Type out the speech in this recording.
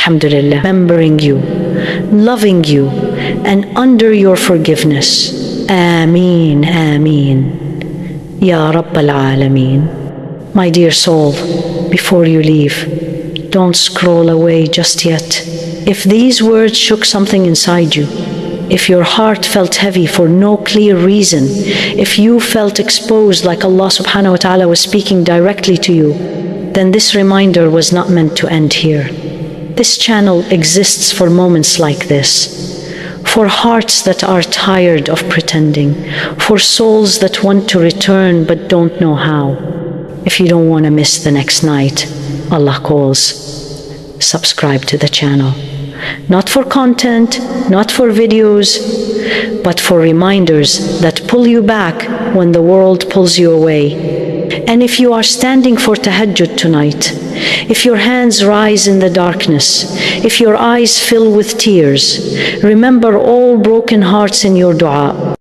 Alhamdulillah, remembering you, loving you, and under your forgiveness. Ameen, Ameen. Ya Rabbal Alameen. My dear soul, before you leave, don't scroll away just yet. If these words shook something inside you, if your heart felt heavy for no clear reason, if you felt exposed like Allah subhanahu wa ta'ala was speaking directly to you, then this reminder was not meant to end here. This channel exists for moments like this, for hearts that are tired of pretending, for souls that want to return but don't know how. If you don't want to miss the next night Allah calls, subscribe to the channel. Not for content, not for videos, but for reminders that pull you back when the world pulls you away. And if you are standing for Tahajjud tonight, if your hands rise in the darkness, if your eyes fill with tears, remember all broken hearts in your dua.